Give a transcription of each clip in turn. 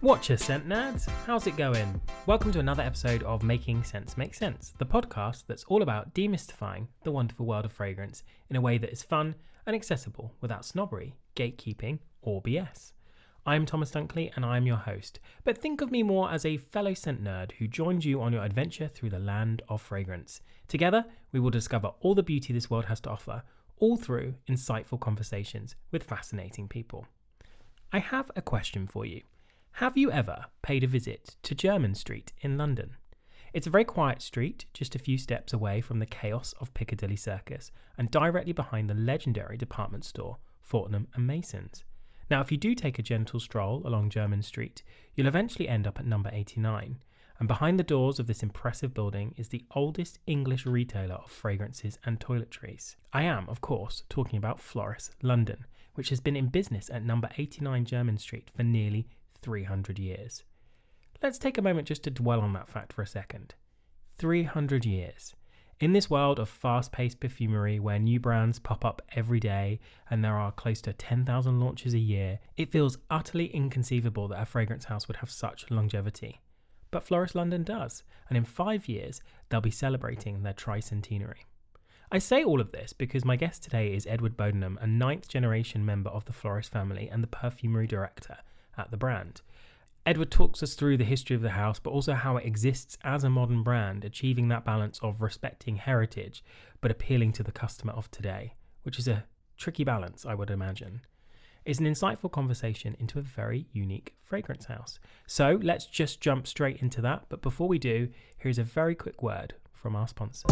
Watch us, scent nerds. How's it going? Welcome to another episode of Making Sense Make Sense, the podcast that's all about demystifying the wonderful world of fragrance in a way that is fun and accessible without snobbery, gatekeeping, or BS. I'm Thomas Dunkley and I'm your host, but think of me more as a fellow scent nerd who joins you on your adventure through the land of fragrance. Together, we will discover all the beauty this world has to offer, all through insightful conversations with fascinating people. I have a question for you. Have you ever paid a visit to Jermyn Street in London? It's a very quiet street, just a few steps away from the chaos of Piccadilly Circus and directly behind the legendary department store Fortnum & Mason's. Now, if you do take a gentle stroll along Jermyn Street, you'll eventually end up at number 89, and behind the doors of this impressive building is the oldest English retailer of fragrances and toiletries. I am, of course, talking about Floris London, which has been in business at number 89 Jermyn Street for nearly 300 years. Let's take a moment just to dwell on that fact for a second. 300 years. In this world of fast-paced perfumery where new brands pop up every day and there are close to 10,000 launches a year, it feels utterly inconceivable that a fragrance house would have such longevity. But Floris London does, and in 5 years they'll be celebrating their tricentenary. I say all of this because my guest today is Edward Bodenham, a 9th generation member of the Floris family and the Perfumery Director at the brand. Edward talks us through the history of the house, but also how it exists as a modern brand, achieving that balance of respecting heritage but appealing to the customer of today, which is a tricky balance, I would imagine. It's an insightful conversation into a very unique fragrance house. So let's just jump straight into that, but before we do, here's a very quick word from our sponsors.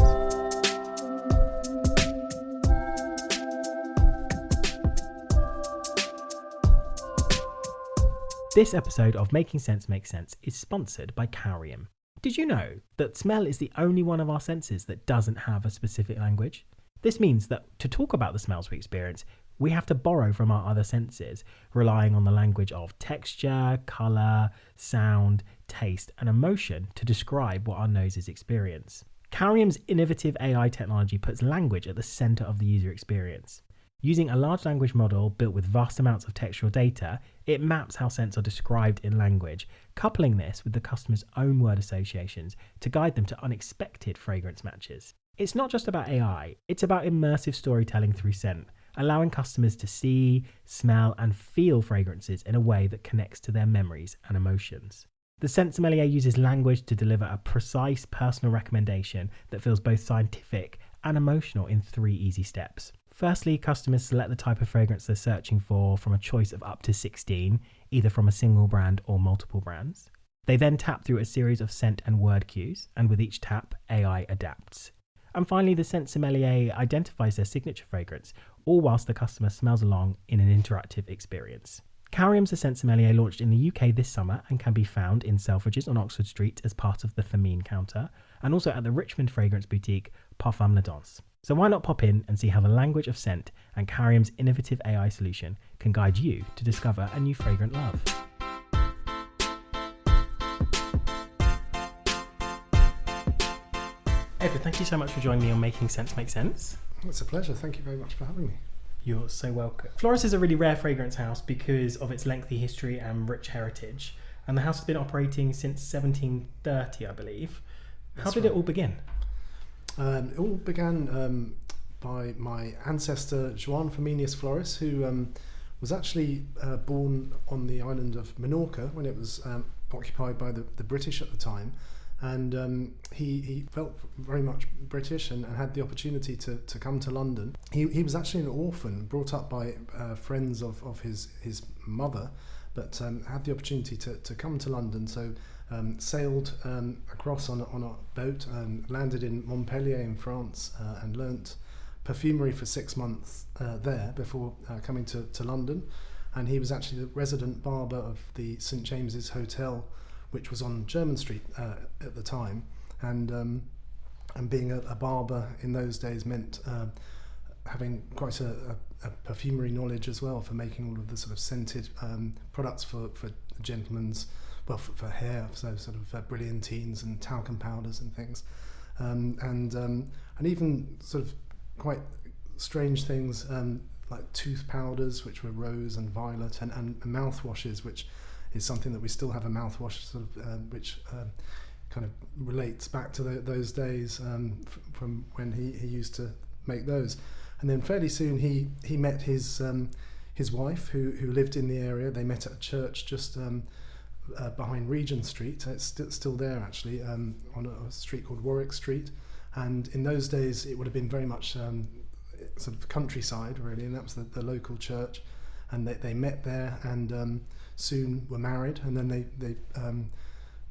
This episode of Making Sense Make Sense is sponsored by Carium. Did you know that smell is the only one of our senses that doesn't have a specific language? This means that to talk about the smells we experience, we have to borrow from our other senses, relying on the language of texture, colour, sound, taste, and emotion to describe what our noses experience. Carium's innovative AI technology puts language at the centre of the user experience. Using a large language model built with vast amounts of textual data, it maps how scents are described in language, coupling this with the customer's own word associations to guide them to unexpected fragrance matches. It's not just about AI, it's about immersive storytelling through scent, allowing customers to see, smell, and feel fragrances in a way that connects to their memories and emotions. The Scent Sommelier uses language to deliver a precise personal recommendation that feels both scientific and emotional in 3 easy steps. Firstly, customers select the type of fragrance they're searching for from a choice of up to 16, either from a single brand or multiple brands. They then tap through a series of scent and word cues, and with each tap, AI adapts. And finally, the Scent Sommelier identifies their signature fragrance, all whilst the customer smells along in an interactive experience. Carium's The Scent Sommelier launched in the UK this summer and can be found in Selfridges on Oxford Street as part of the Famine counter, and also at the Richmond fragrance boutique Parfum La Danse. So why not pop in and see how the language of scent and Carium's innovative AI solution can guide you to discover a new fragrant love. Edward, thank you so much for joining me on Making Sense Make Sense. It's a pleasure. Thank you very much for having me. You're so welcome. Floris is a really rare fragrance house because of its lengthy history and rich heritage. And the house has been operating since 1730, I believe. How did it all begin? It all began by my ancestor Joan Firminius Floris, who was actually born on the island of Minorca when it was occupied by the British at the time. And he felt very much British and had the opportunity to come to London. He was actually an orphan, brought up by friends of his mother, but had the opportunity to come to London. So sailed across on a boat and landed in Montpellier in France and learnt perfumery for 6 months there before coming to London. And he was actually the resident barber of the St James's Hotel, which was on Jermyn Street at the time, and being a barber in those days meant having quite a perfumery knowledge as well for making all of the sort of scented products for gentlemen's, well, for hair, so sort of brilliantines and talcum powders and things, and even sort of quite strange things like tooth powders, which were rose and violet, and mouthwashes, which is something that we still have a mouthwash sort of which kind of relates back to those days from when he used to make those. And then fairly soon he met his wife who lived in the area. They met at a church just behind Regent Street. It's still there actually, on a street called Warwick Street. And in those days it would have been very much sort of countryside really, and that was the local church. And they met there and soon were married, and then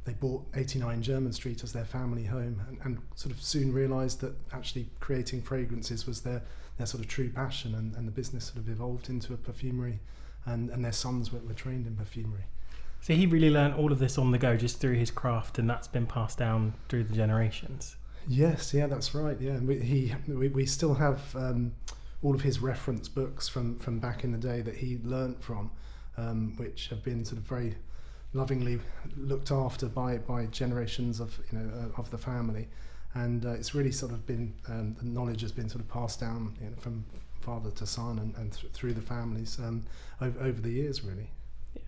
they bought 89 Jermyn Street as their family home, and sort of soon realised that actually creating fragrances was their sort of true passion, and the business sort of evolved into a perfumery, and their sons were trained in perfumery. So he really learned all of this on the go just through his craft, and that's been passed down through the generations. Yes, yeah, that's right. Yeah, and we still have all of his reference books from back in the day that he learnt from, which have been sort of very lovingly looked after by generations of of the family, and it's really sort of been the knowledge has been sort of passed down from father to son and through the families over the years really.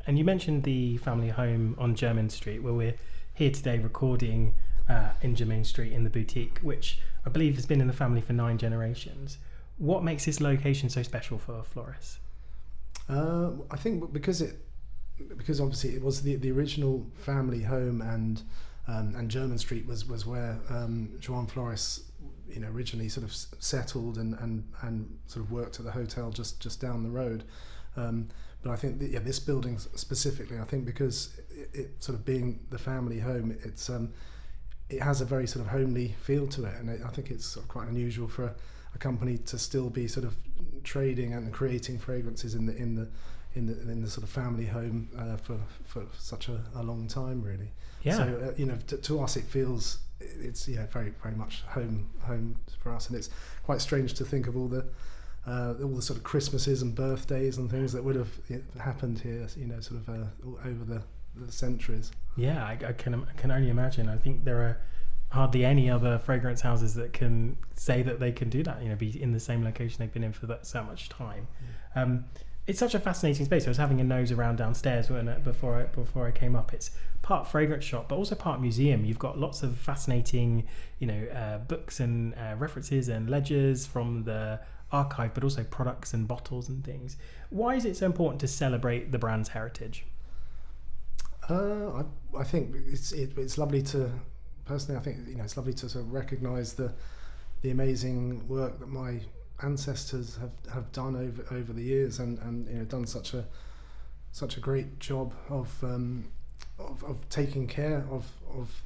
And you mentioned the family home on Jermyn Street, where we're here today recording in Jermyn Street in the boutique, which I believe has been in the family for 9 generations. What makes this location so special for Floris? I think because obviously it was the original family home, and Jermyn Street was where Joan Floris originally sort of settled and sort of worked at the hotel just down the road. But I think that, this building specifically, I think because it sort of being the family home, it has a very sort of homely feel to it, and I think it's sort of quite unusual for a company to still be sort of trading and creating fragrances in the sort of family home for such a long time really. Yeah. So to us it feels it's very very much home for us, and it's quite strange to think of all the sort of Christmases and birthdays and things that would have happened here, sort of over the centuries. Yeah, I can only imagine. I think there are hardly any other fragrance houses that can say that they can do that, be in the same location they've been in for so much time. Yeah. It's such a fascinating space. I was having a nose around downstairs before I came up. It's part fragrance shop, but also part museum. You've got lots of fascinating, books and references and ledgers from the archive, but also products and bottles and things. Why is it so important to celebrate the brand's heritage? I think it's lovely to, personally, I think it's lovely to sort of recognise the amazing work that my ancestors have done over the years, and done such a great job of taking care of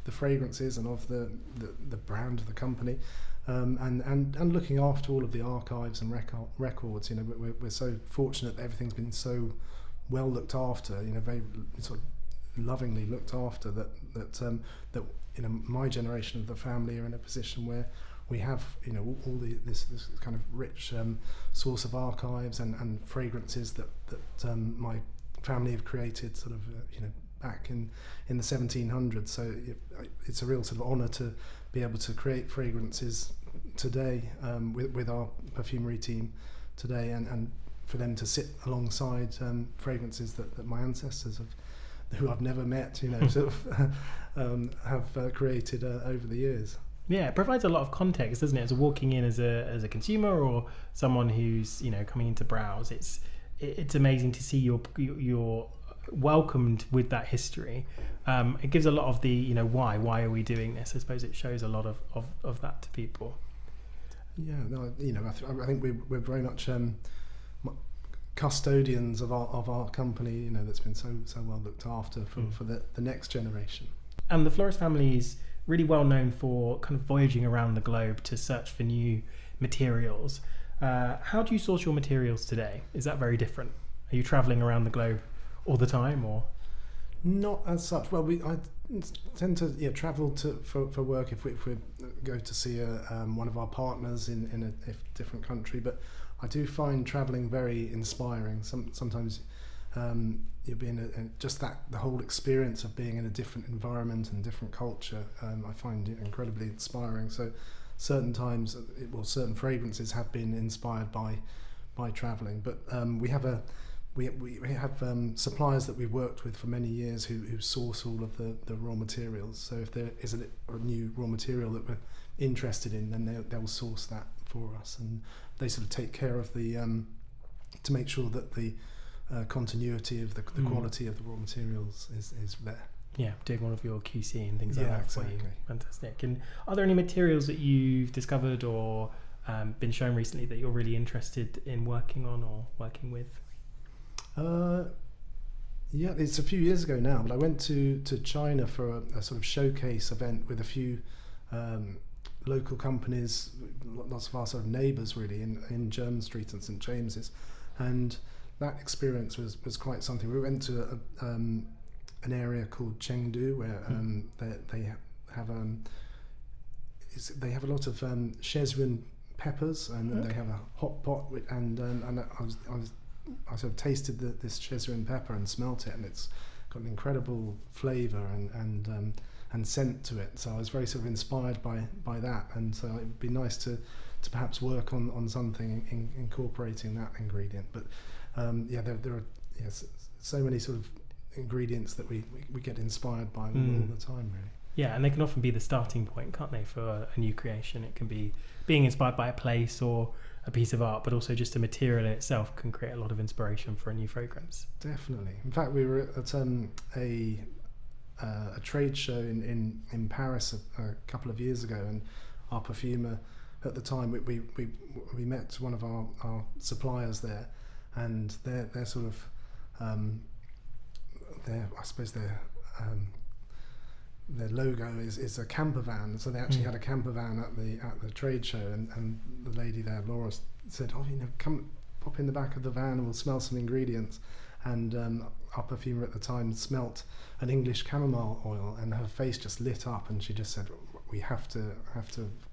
the fragrances and of the brand of the company, and looking after all of the archives and records. We're so fortunate that everything's been so well looked after, very sort of lovingly looked after, that my generation of the family are in a position where we have all this kind of rich source of archives and fragrances that my family have created sort of back in the 1700s. So it's a real sort of honour to be able to create fragrances today with our perfumery team today, and for them to sit alongside fragrances that my ancestors who I've never met sort of have created over the years. Yeah, it provides a lot of context, doesn't it? As walking in as a consumer or someone who's coming in to browse, it's amazing to see you're welcomed with that history. It gives a lot of the why are we doing this? I suppose it shows a lot of that to people. Yeah, no, I think we're very much custodians of our company, that's been so well looked after for the next generation. And the Floris family is really well known for kind of voyaging around the globe to search for new materials. How do you source your materials today? Is that very different? Are you traveling around the globe all the time, or? Not as such. Well, I tend to travel for work if we go to see one of our partners in a different country. But I do find travelling very inspiring. Sometimes you're being just the whole experience of being in a different environment and different culture. I find it incredibly inspiring. So certain times, certain fragrances have been inspired by travelling. But we have we have suppliers that we've worked with for many years who source all of the raw materials. So if there is a new raw material that we're interested in, then they'll source that for us, and they sort of take care of the to make sure that the continuity of the quality of the raw materials is there. Yeah, doing all of your QC and things like that exactly. for you. Fantastic. And are there any materials that you've discovered or been shown recently that you're really interested in working on or working with? Yeah, it's a few years ago now, but I went to China for a sort of showcase event with a few local companies, lots of our sort of neighbours really, in Jermyn Street and St James's, and that experience was quite something. We went to an area called Chengdu where they have a lot of Szechuan peppers, and they have a hot pot and I sort of tasted this Szechuan pepper and smelt it, and it's got an incredible flavour and scent to it. So I was very sort of inspired by that, and so it'd be nice to perhaps work on something incorporating that ingredient. But there are so many sort of ingredients that we get inspired by all the time, really. Yeah, and they can often be the starting point, can't they, for a new creation? It can be being inspired by a place or a piece of art, but also just a material in itself can create a lot of inspiration for a new fragrance. Definitely. In fact, we were at a trade show in Paris a couple of years ago, and our perfumer at the time, we met one of our suppliers there, and they're sort of their logo is a camper van, so they actually had a camper van at the trade show, and the lady there, Laura, said, come pop in the back of the van and we'll smell some ingredients. And our perfumer at the time smelt an English chamomile oil, and her face just lit up, and she just said, we have to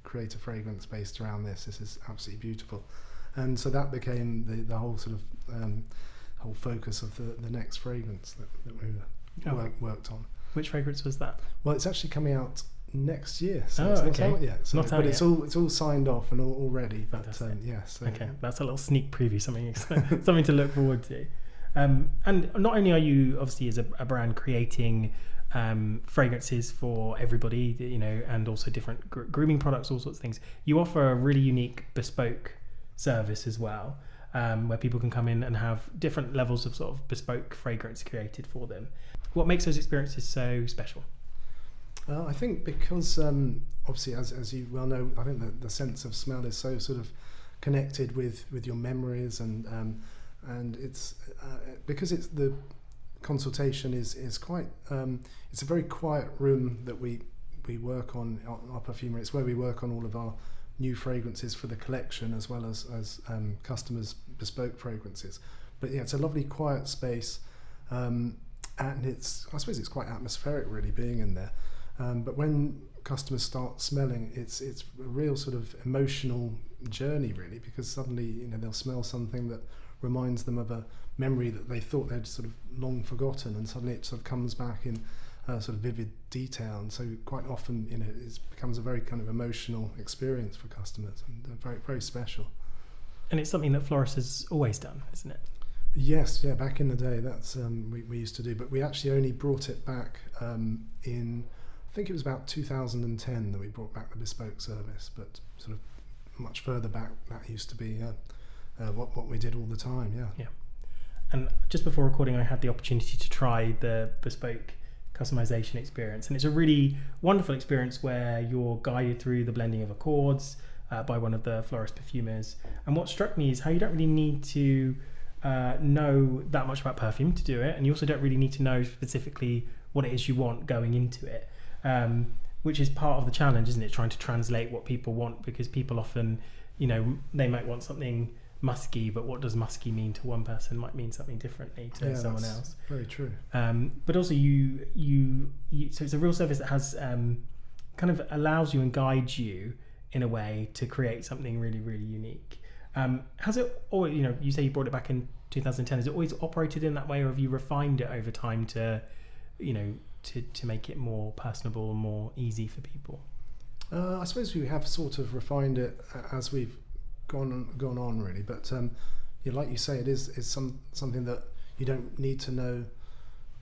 create a fragrance based around this. This is absolutely beautiful. And so that became the whole sort of whole focus of the next fragrance that we worked on. Which fragrance was that? Well, it's actually coming out next year, so it's not out yet. So, not out yet. It's all signed off and all ready. But so, okay, that's a little sneak preview, something to look forward to. And not only are you obviously as a brand creating fragrances for everybody, and also different grooming products, all sorts of things, you offer a really unique bespoke service as well, where people can come in and have different levels of sort of bespoke fragrance created for them. What makes those experiences so special? I think because obviously, as you well know, I think the sense of smell is so sort of connected with your memories, and it's because it's the consultation is quite it's a very quiet room that we work on our perfumery. It's where we work on all of our new fragrances for the collection, as well as customers' bespoke fragrances. But yeah, it's a lovely quiet space, and I suppose it's quite atmospheric really being in there. But when customers start smelling, it's a real sort of emotional journey really, because suddenly they'll smell something that reminds them of a memory that they thought they'd sort of long forgotten, and suddenly it sort of comes back in sort of vivid detail. And so quite often it becomes a very kind of emotional experience for customers, and very, very special. And it's something that Floris has always done, isn't it? Yes, yeah, back in the day that's we used to do, but we actually only brought it back in, I think it was about 2010 that we brought back the bespoke service, but sort of much further back that used to be what we did all the time. Yeah. And just before recording, I had the opportunity to try the bespoke customization experience, and it's a really wonderful experience where you're guided through the blending of accords by one of the Floris perfumers. And what struck me is how you don't really need to know that much about perfume to do it, and you also don't really need to know specifically what it is you want going into it, which is part of the challenge, isn't it? Trying to translate what people want, because people often, they might want something musky, but what does musky mean to one person might mean something differently to someone else. Very true. But also you so it's a real service that has kind of allows you and guides you in a way to create something really, really unique. Has it, or you say you brought it back in 2010, has it always operated in that way, or have you refined it over time to make it more personable and more easy for people? I suppose we have sort of refined it as we've gone on really, but like you say, it is something that you don't need to know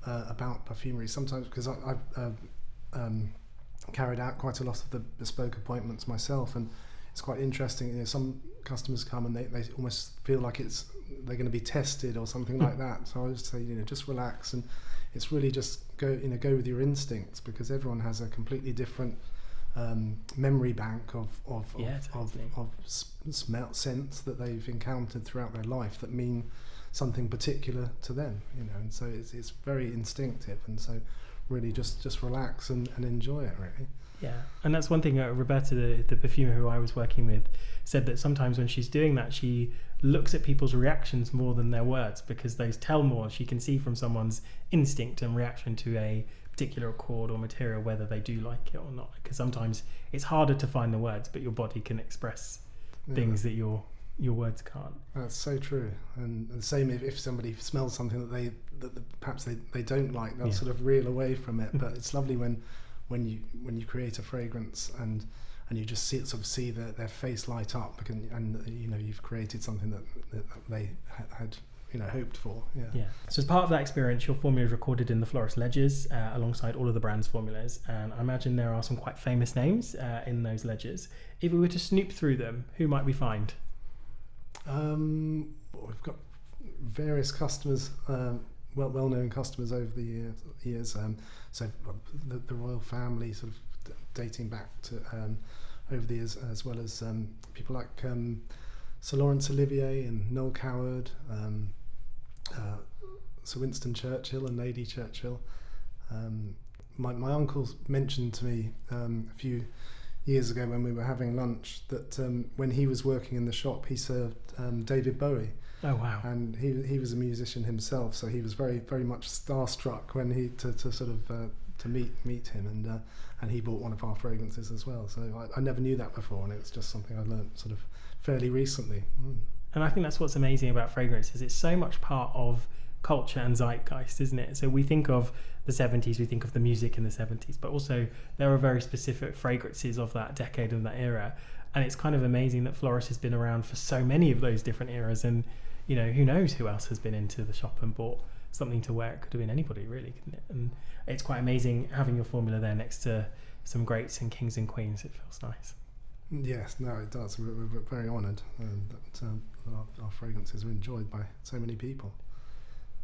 about perfumery sometimes, because I've carried out quite a lot of the bespoke appointments myself, and it's quite interesting. Some customers come and they almost feel like they're going to be tested or something like that. So I just say, just relax, and it's really just go with your instincts, because everyone has a completely different memory bank of smell, scents that they've encountered throughout their life that mean something particular to them, and so it's very instinctive, and so really just relax and enjoy it, really. Yeah, and that's one thing Roberta, the perfumer who I was working with, said that sometimes when she's doing that, she looks at people's reactions more than their words, because those tell more. She can see from someone's instinct and reaction to a particular accord or material whether they do like it or not, because sometimes it's harder to find the words, but your body can express things that your words can't. That's so true. And the same if somebody smells something that perhaps they don't like, they'll sort of reel away from it. But it's lovely when you create a fragrance and you just see their face light up, and you've created something that they had hoped for. Yeah. So as part of that experience, your formula is recorded in the Floris ledgers alongside all of the brand's formulas, and I imagine there are some quite famous names in those ledgers. If we were to snoop through them, who might we find? We've got various customers, well-known customers over the years. So the royal family, sort of dating back to over the years, as well as people like Sir Laurence Olivier and Noel Coward, Sir Winston Churchill and Lady Churchill. My uncle mentioned to me a few years ago when we were having lunch that when he was working in the shop, he served David Bowie. Oh wow! And he was a musician himself, so he was very very much starstruck when he to meet him, and he bought one of our fragrances as well. So I never knew that before, and it was just something I learnt sort of fairly recently. And I think that's what's amazing about fragrances. It's so much part of culture and zeitgeist, isn't it? So we think of the 70s, we think of the music in the 70s, but also there are very specific fragrances of that decade, of that era. And it's kind of amazing that Floris has been around for so many of those different eras, and who knows who else has been into the shop and bought something to wear. It could have been anybody, really, couldn't it? And it's quite amazing having your formula there next to some greats and kings and queens. It feels nice. Yes, no, it does. We're very honoured that our fragrances are enjoyed by so many people.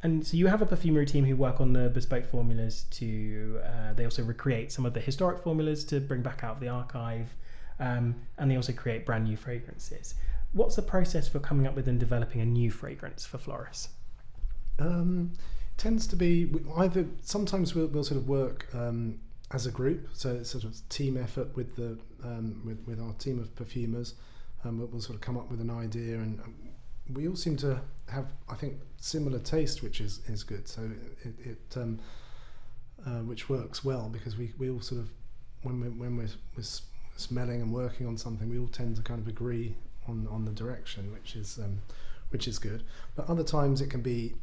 And so you have a perfumery team who work on the bespoke formulas they also recreate some of the historic formulas to bring back out of the archive, and they also create brand new fragrances. What's the process for coming up with and developing a new fragrance for Floris? Tends to be either sometimes we'll sort of work as a group, so it's sort of team effort with the with our team of perfumers. We'll sort of come up with an idea, and we all seem to have, I think, similar taste, which is good. So it which works well, because we all sort of when we're smelling and working on something, we all tend to kind of agree on the direction, which is good. But other times it can be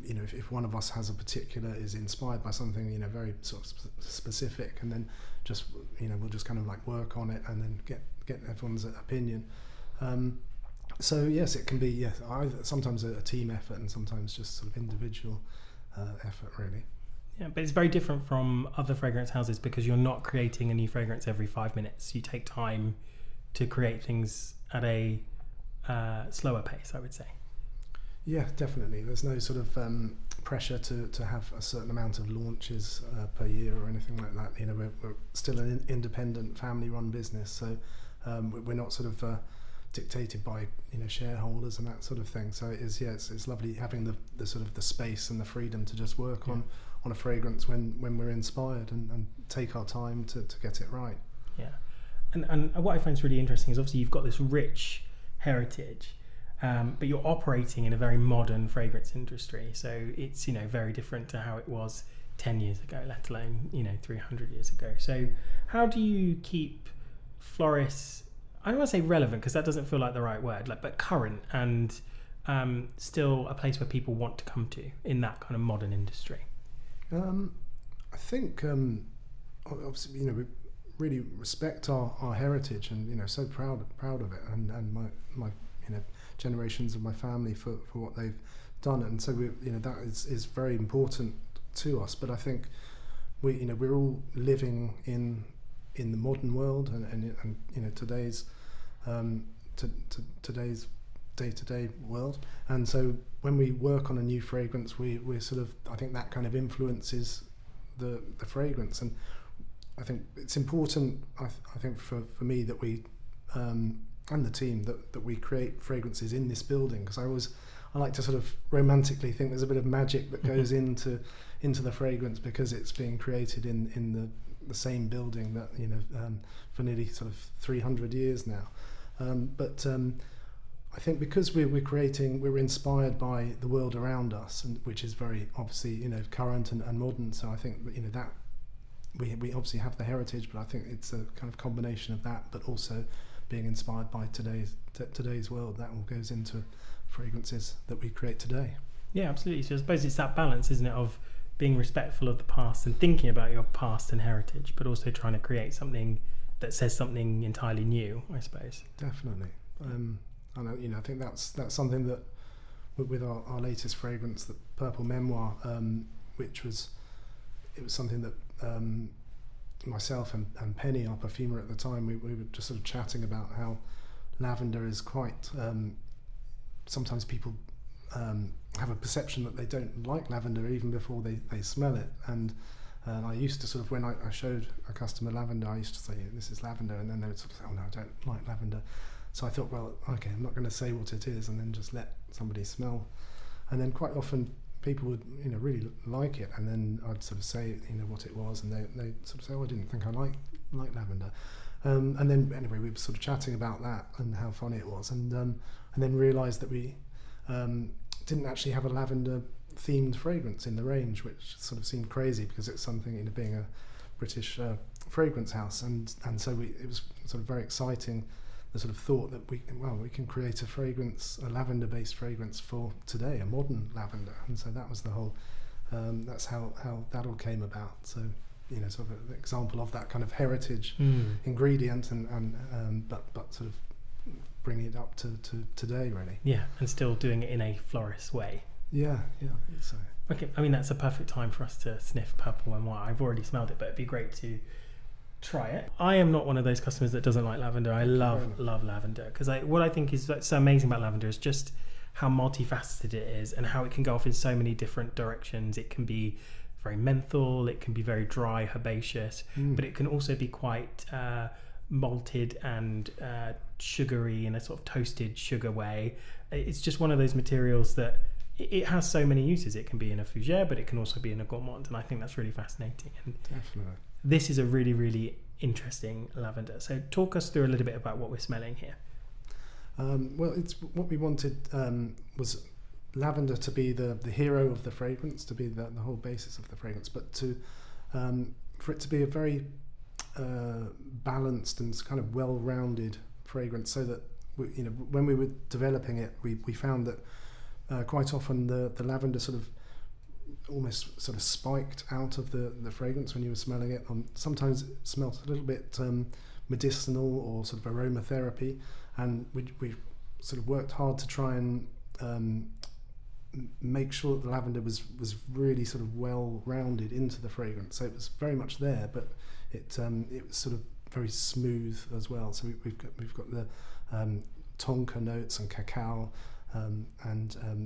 if one of us is inspired by something very sort of specific, and then just we'll just kind of like work on it and then get everyone's opinion. So yes, it can be either sometimes a team effort and sometimes just sort of individual effort, really. Yeah, but it's very different from other fragrance houses, because you're not creating a new fragrance every 5 minutes. You take time to create things at a slower pace, I would say. Yeah, definitely. There's no sort of pressure to have a certain amount of launches per year or anything like that. We're still an independent family-run business, so we're not sort of dictated by shareholders and that sort of thing. So it's lovely having the sort of the space and the freedom to just work on a fragrance when we're inspired and take our time to get it right. Yeah, and what I find is really interesting is obviously you've got this rich heritage, but you're operating in a very modern fragrance industry, so it's very different to how it was 10 years ago, let alone 300 years ago. So how do you keep Floris, I don't want to say relevant because that doesn't feel like the right word, but current and still a place where people want to come to in that kind of modern industry? I think obviously we really respect our heritage, and so proud of it, and my generations of my family for what they've done, and so that is very important to us. But I think we're all living in the modern world and today's today's day-to-day world, and so when we work on a new fragrance, we're sort of, I think that kind of influences the fragrance. And I think it's important, I think for me, that we and the team that we create fragrances in this building, because I like to sort of romantically think there's a bit of magic that goes into the fragrance because it's being created in the same building that for nearly sort of 300 years now. But I think because we're inspired by the world around us, and which is very obviously current and modern. So I think that we obviously have the heritage, but I think it's a kind of combination of that, but also being inspired by today's world. That all goes into fragrances that we create today. Yeah, absolutely. So I suppose it's that balance, isn't it, of being respectful of the past and thinking about your past and heritage, but also trying to create something that says something entirely new, I suppose. Definitely. I think that's something that with our latest fragrance, the Purple Memoir, it was something that myself and Penny, our perfumer at the time, we were just sort of chatting about how lavender is quite sometimes people have a perception that they don't like lavender even before they smell it, and I used to sort of, when I showed a customer lavender, I used to say, this is lavender, and then they would sort of say, oh no, I don't like lavender. So I thought, well, okay, I'm not going to say what it is, and then just let somebody smell. And then quite often people would, really like it, and then I'd sort of say, what it was, and they sort of say, oh, I didn't think I like lavender. And then anyway, we were sort of chatting about that and how funny it was, and then realised that we didn't actually have a lavender themed fragrance in the range, which sort of seemed crazy because it's something, being a British fragrance house, and so it was sort of very exciting, the sort of thought that we can create a lavender based fragrance for today, a modern lavender. And so that was the whole that's how that all came about. So sort of an example of that kind of heritage ingredient, and but sort of bringing it up to today, really. Yeah, and still doing it in a Floris way. Yeah, I think so. Okay, I mean, that's a perfect time for us to sniff Purple Memoir. I've already smelled it, but it'd be great to try it. I am not one of those customers that doesn't like lavender. I love lavender, because what I think is so amazing about lavender is just how multifaceted it is and how it can go off in so many different directions. It can be very menthol, it can be very dry, herbaceous, but it can also be quite malted and sugary in a sort of toasted sugar way. It's just one of those materials that it has so many uses. It can be in a fougere, but it can also be in a gourmand, and I think that's really fascinating. And definitely, this is a really, really interesting lavender. So talk us through a little bit about what we're smelling here. Well, it's what we wanted was lavender to be the hero of the fragrance, to be the whole basis of the fragrance, but to for it to be a very balanced and kind of well-rounded fragrance, so that when we were developing it, we found that quite often the lavender sort of almost sort of spiked out of the fragrance when you were smelling it. Sometimes it smelled a little bit medicinal or sort of aromatherapy, and we sort of worked hard to try and make sure that the lavender was really sort of well rounded into the fragrance. So it was very much there, but it was sort of very smooth as well. So we've got the tonka notes and cacao and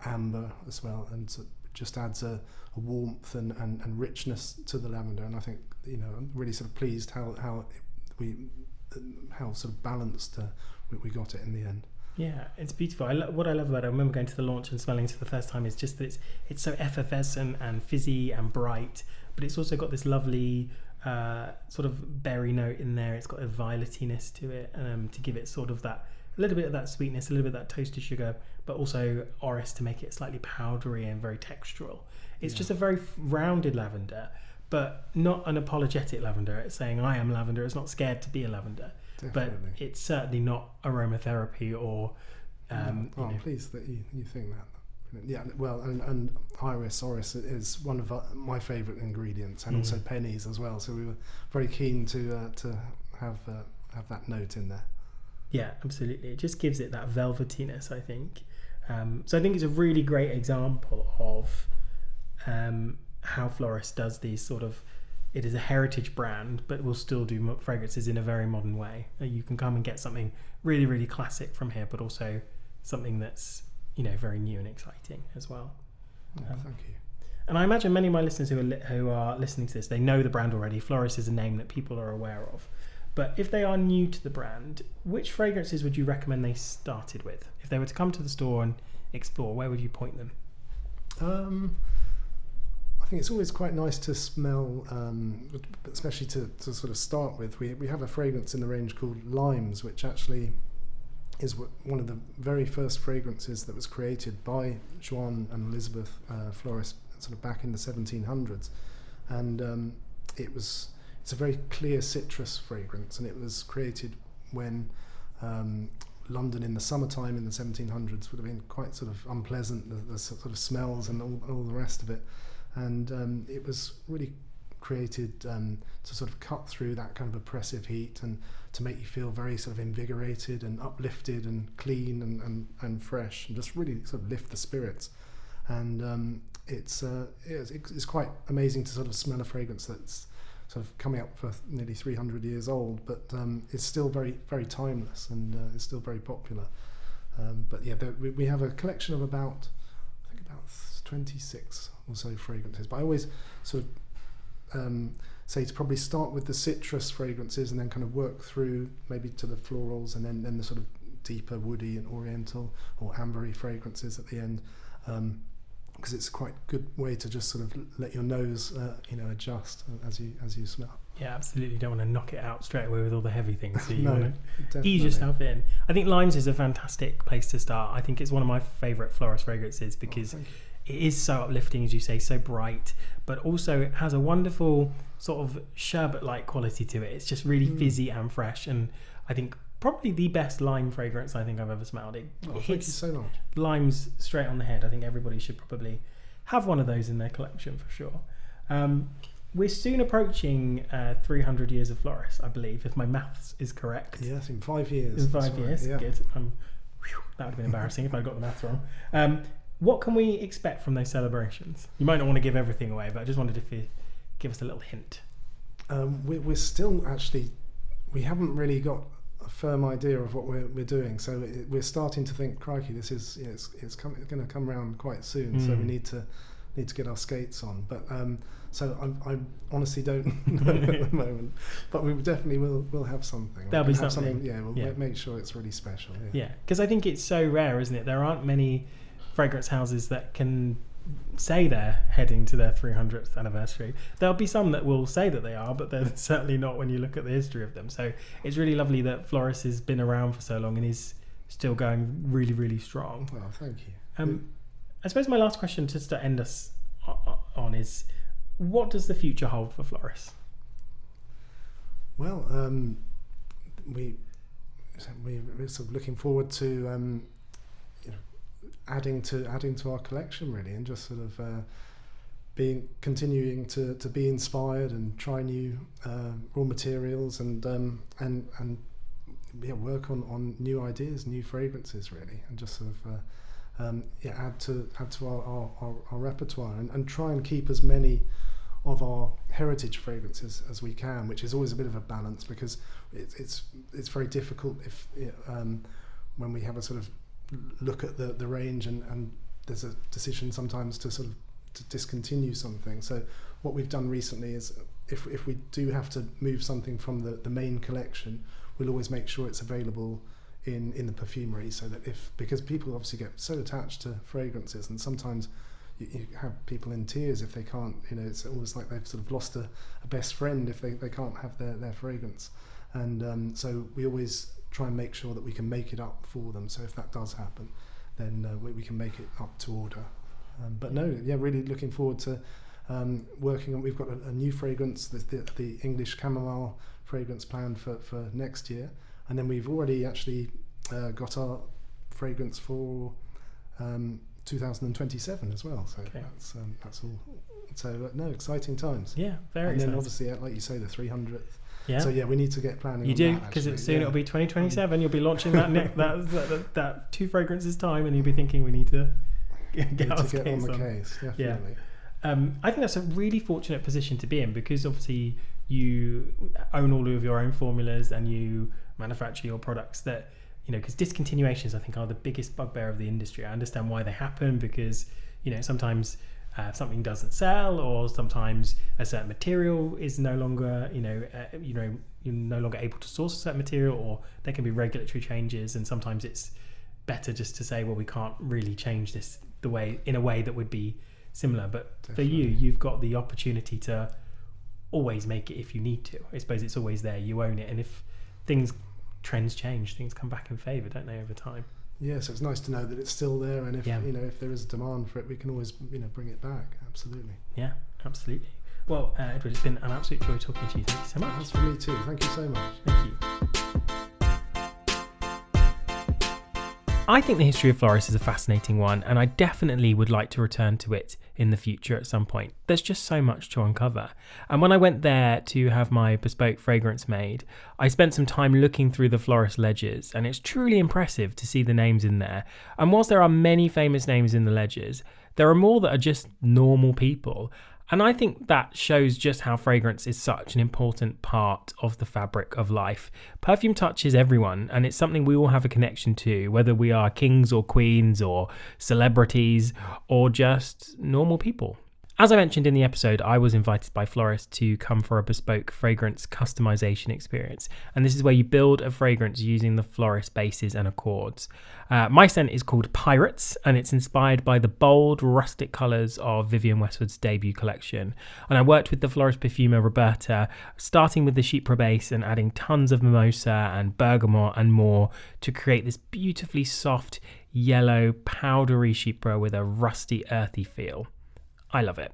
amber as well, and so just adds a warmth and richness to the lavender. And I think I'm really sort of pleased how sort of balanced we got it in the end. Yeah, it's beautiful. What I love about it, I remember going to the launch and smelling it for the first time, is just that it's so effervescent and fizzy and bright, but it's also got this lovely sort of berry note in there. It's got a violetiness to it, to give it sort of that, a little bit of that sweetness, a little bit of that toasted sugar, but also orris to make it slightly powdery and very textural. It's just a very rounded lavender, but not an apologetic lavender. It's saying, I am lavender. It's not scared to be a lavender. Definitely. But it's certainly not aromatherapy or... I'm pleased that you think that. Yeah, well, and orris is one of my favourite ingredients, and also pennies as well. So we were very keen to have that note in there. Yeah, absolutely. It just gives it that velvetiness, I think. So I think it's a really great example of how Floris does these sort of, it is a heritage brand, but will still do fragrances in a very modern way. You can come and get something really, really classic from here, but also something that's, very new and exciting as well. Thank you. And I imagine many of my listeners who are listening to this, they know the brand already. Floris is a name that people are aware of. But if they are new to the brand, which fragrances would you recommend they started with? If they were to come to the store and explore, where would you point them? I think it's always quite nice to smell, especially to sort of start with. We have a fragrance in the range called Limes, which actually is one of the very first fragrances that was created by Juan and Elizabeth Floris sort of back in the 1700s. And it's a very clear citrus fragrance, and it was created when London in the summertime in the 1700s would have been quite sort of unpleasant, the sort of smells and all the rest of it. And it was really created to sort of cut through that kind of oppressive heat and to make you feel very sort of invigorated and uplifted and clean and fresh, and just really sort of lift the spirits. And it's quite amazing to sort of smell a fragrance that's sort of coming up for nearly 300 years old, but it's still very, very timeless, and it's still very popular. But yeah, we have a collection of about 26 or so fragrances. But I always sort of say to probably start with the citrus fragrances and then kind of work through maybe to the florals, and then the sort of deeper woody and oriental or ambery fragrances at the end. Because it's quite a good way to just sort of let your nose, adjust as you smell. Yeah, absolutely. You don't want to knock it out straight away with all the heavy things. So you No, want to definitely. ease yourself in. I think Limes is a fantastic place to start. I think it's one of my favourite Floris fragrances because it is so uplifting, as you say, so bright, but also it has a wonderful sort of sherbet-like quality to it. It's just really fizzy and fresh, and I think probably the best lime fragrance I think I've ever smelled. It Thank hits you so much. limes straight on the head. I think everybody should probably have one of those in their collection for sure. We're soon approaching 300 years of Floris, I believe, if my maths is correct. Yes, in 5 years. In 5 years, right, yeah. good. That would have been embarrassing if I got the maths wrong. What can we expect from those celebrations? You might not want to give everything away, but I just wondered if you give us a little hint. We're still actually, we haven't really got a firm idea of what we're doing, so we're starting to think, crikey, this is it's going to come around quite soon, so we need to get our skates on. But so I honestly don't know at the moment, but we definitely will have something. There'll be something. Yeah, we'll make sure it's really special. Yeah, because I think it's so rare, isn't it? There aren't many fragrance houses that can say they're heading to their 300th anniversary. There'll be some that will say that they are, but they're certainly not when you look at the history of them. So it's really lovely that Floris has been around for so long and is still going really, really strong. Well, thank you. I suppose my last question, just to end us on, is what does the future hold for Floris? Well, we're sort of looking forward to adding to our collection, really, and just sort of continuing to be inspired and try new raw materials and work on new ideas, new fragrances, really, and just sort of add to our repertoire and try and keep as many of our heritage fragrances as we can, which is always a bit of a balance, because it's very difficult if when we have a sort of look at the range and there's a decision sometimes to sort of to discontinue something. So what we've done recently is if we do have to move something from the main collection, we'll always make sure it's available in the perfumery, so that because people obviously get so attached to fragrances, and sometimes you have people in tears if they can't, it's almost like they've sort of lost a best friend if they can't have their fragrance. And so we always try and make sure that we can make it up for them, so if that does happen, then we can make it up to order. Really looking forward to working on. We've got a new fragrance, the English chamomile fragrance planned for next year, and then we've already actually got our fragrance for 2027 as well. So that's all. So no, exciting times. Yeah, very and exciting. then obviously, like you say, the 300th. Yeah. So yeah, we need to get planning. You on do, that, because actually. soon it'll be 2027. You'll be launching that 2 fragrances time, and you'll be thinking we need to get on the on. case. Definitely. Yeah. I think that's a really fortunate position to be in, because obviously you own all of your own formulas and you manufacture your products. That, because discontinuations, I think, are the biggest bugbear of the industry. I understand why they happen, because sometimes something doesn't sell, or sometimes a certain material is no longer you're no longer able to source a certain material, or there can be regulatory changes, and sometimes it's better just to say, well, we can't really change this in a way that would be similar. But Definitely. For you've got the opportunity to always make it if you need to. I suppose it's always there, you own it, and if trends change, things come back in favour, don't they, over time? Yeah, so it's nice to know that it's still there, and if if there is a demand for it, we can always bring it back. Absolutely. Yeah, absolutely. Well, Edward, it's been an absolute joy talking to you. Thank you so much. That's for me too. Thank you so much. Thank you. I think the history of Floris is a fascinating one, and I definitely would like to return to it in the future at some point. There's just so much to uncover. And when I went there to have my bespoke fragrance made, I spent some time looking through the Floris ledgers, and it's truly impressive to see the names in there. And whilst there are many famous names in the ledgers, there are more that are just normal people. And I think that shows just how fragrance is such an important part of the fabric of life. Perfume touches everyone, and it's something we all have a connection to, whether we are kings or queens or celebrities or just normal people. As I mentioned in the episode, I was invited by Floris to come for a bespoke fragrance customization experience. And this is where you build a fragrance using the Floris bases and accords. My scent is called Pirates, and it's inspired by the bold, rustic colours of Vivienne Westwood's debut collection. And I worked with the Floris perfumer Roberta, starting with the Chypre base and adding tons of mimosa and bergamot and more to create this beautifully soft, yellow, powdery Chypre with a rusty, earthy feel. I love it.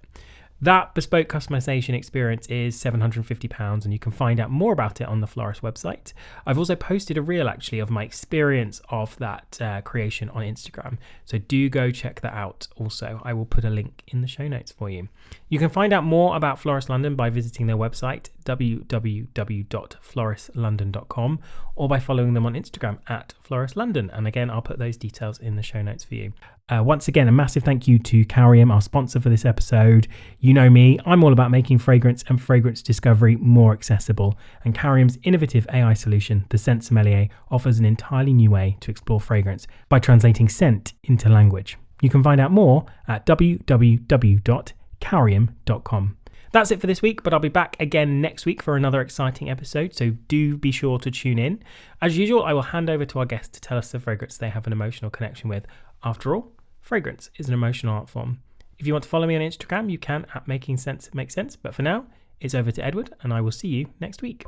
That bespoke customization experience is £750, and you can find out more about it on the Floris website. I've also posted a reel actually of my experience of that creation on Instagram, so do go check that out. Also, I will put a link in the show notes for you. You can find out more about Floris London by visiting their website www.florislondon.com, or by following them on Instagram @FlorisLondon. And again, I'll put those details in the show notes for you. Once again, a massive thank you to Carium, our sponsor for this episode. You know me, I'm all about making fragrance and fragrance discovery more accessible. And Carium's innovative AI solution, the Scent Sommelier, offers an entirely new way to explore fragrance by translating scent into language. You can find out more at www.carium.com. That's it for this week, but I'll be back again next week for another exciting episode, so do be sure to tune in. As usual, I will hand over to our guests to tell us the fragrance they have an emotional connection with. After all, fragrance is an emotional art form. If you want to follow me on Instagram, you can at Making Sense Make Sense, but for now, it's over to Edward, and I will see you next week.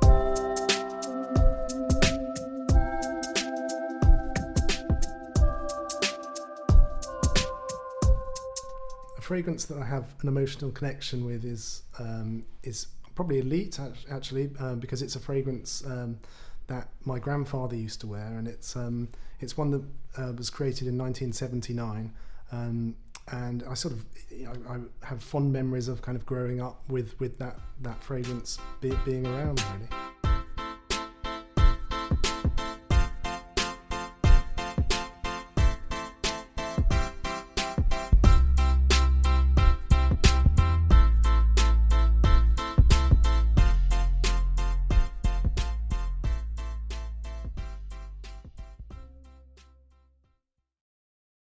A fragrance that I have an emotional connection with is probably Elite, actually, because it's a fragrance that my grandfather used to wear, and it's one that was created in 1979, and I sort of I have fond memories of kind of growing up with that fragrance being around, really.